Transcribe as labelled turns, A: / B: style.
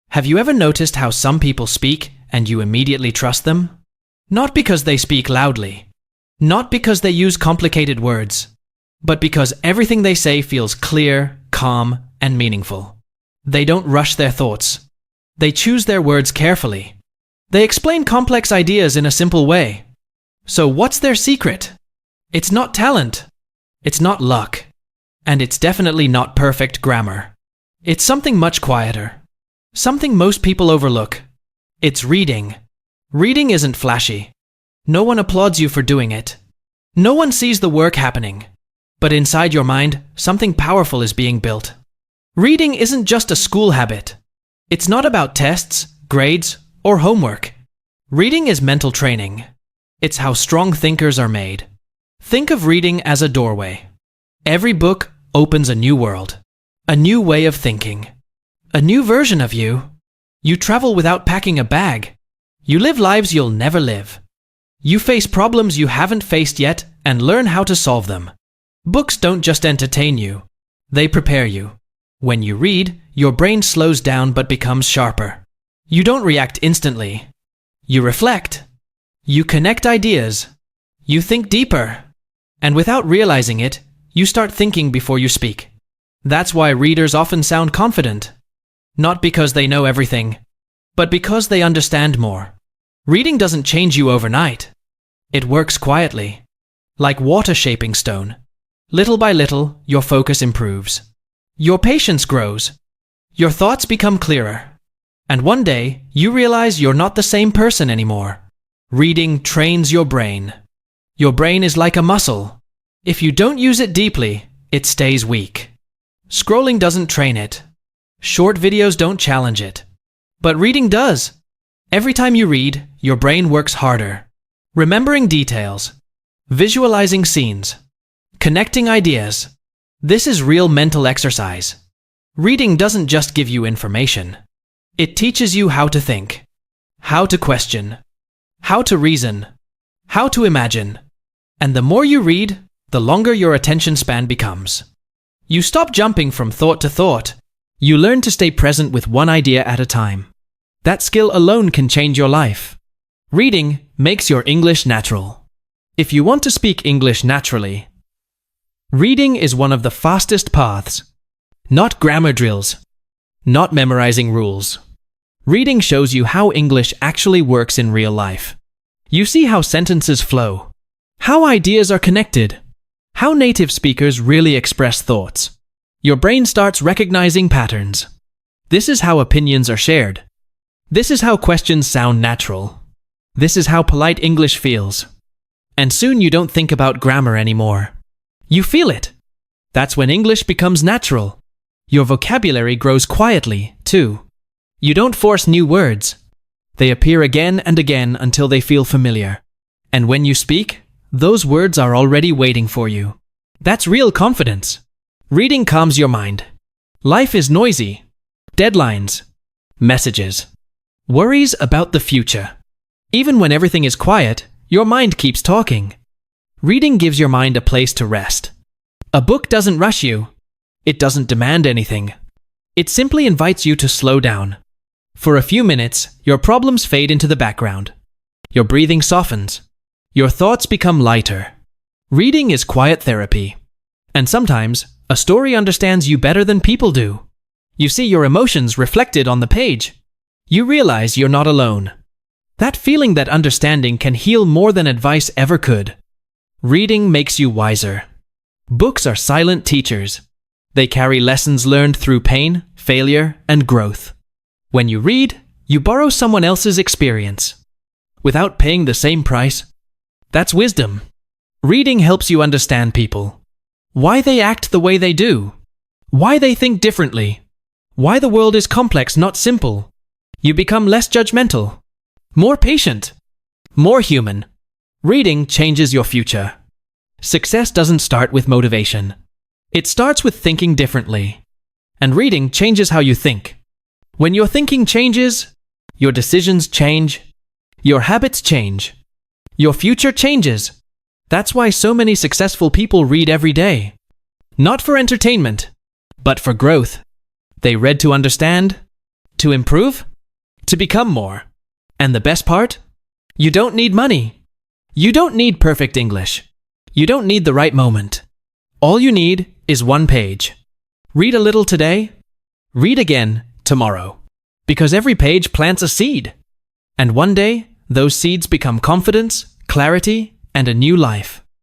A: Have you ever noticed how some people speak and you immediately trust them? Not because they speak loudly, not because they use complicated words, but because everything they say feels clear, calm, and meaningful. They don't rush their thoughts. They choose their words carefully. They explain complex ideas in a simple way. So what's their secret? It's not talent. It's not luck. And it's definitely not perfect grammar. It's something much quieter. Something most people overlook. It's reading. Reading isn't flashy. No one applauds you for doing it. No one sees the work happening. But inside your mind, something powerful is being built. Reading isn't just a school habit. It's not about tests, grades, or homework. Reading is mental training. It's how strong thinkers are made. Think of reading as a doorway. Every book opens a new world, a new way of thinking, a new version of you. You travel without packing a bag. You live lives you'll never live. You face problems you haven't faced yet and learn how to solve them. Books don't just entertain you. They prepare you. When you read, your brain slows down but becomes sharper. You don't react instantly. You reflect. You connect ideas. You think deeper. And without realizing it, you start thinking before you speak. That's why readers often sound confident. Not because they know everything, but because they understand more. Reading doesn't change you overnight. It works quietly, like water shaping stone. Little by little, your focus improves. Your patience grows. Your thoughts become clearer. And one day, you realize you're not the same person anymore. Reading trains your brain. Your brain is like a muscle. If you don't use it deeply, it stays weak. Scrolling doesn't train it. Short videos don't challenge it. But reading does. Every time you read, your brain works harder. Remembering details. Visualizing scenes. Connecting ideas. This is real mental exercise. Reading doesn't just give you information. It teaches you how to think, how to question, how to reason, how to imagine. And the more you read, the longer your attention span becomes. You stop jumping from thought to thought. You learn to stay present with one idea at a time. That skill alone can change your life. Reading makes your English natural. If you want to speak English naturally, reading is one of the fastest paths. Not grammar drills. Not memorizing rules. Reading shows you how English actually works in real life. You see how sentences flow, how ideas are connected, how native speakers really express thoughts. Your brain starts recognizing patterns. This is how opinions are shared. This is how questions sound natural. This is how polite English feels. And soon you don't think about grammar anymore. You feel it. That's when English becomes natural. Your vocabulary grows quietly, too. You don't force new words. They appear again and again until they feel familiar. And when you speak, those words are already waiting for you. That's real confidence. Reading calms your mind. Life is noisy. Deadlines. Messages. Worries about the future. Even when everything is quiet, your mind keeps talking. Reading gives your mind a place to rest. A book doesn't rush you. It doesn't demand anything. It simply invites you to slow down. For a few minutes, your problems fade into the background. Your breathing softens. Your thoughts become lighter. Reading is quiet therapy. And sometimes, a story understands you better than people do. You see your emotions reflected on the page. You realize you're not alone. That feeling, that understanding can heal more than advice ever could. Reading makes you wiser. Books are silent teachers. They carry lessons learned through pain, failure, and growth. When you read, you borrow someone else's experience. Without paying the same price. That's wisdom. Reading helps you understand people. Why they act the way they do. Why they think differently. Why the world is complex, not simple. You become less judgmental. More patient. More human. Reading changes your future. Success doesn't start with motivation. It starts with thinking differently. And reading changes how you think. When your thinking changes, your decisions change, your habits change, your future changes. That's why so many successful people read every day. Not for entertainment, but for growth. They read to understand, To improve? To become more. And the best part? You don't need money. You don't need perfect English. You don't need the right moment. All you need is one page. Read a little today. Read again tomorrow. Because every page plants a seed. And one day, those seeds become confidence, clarity, and a new life.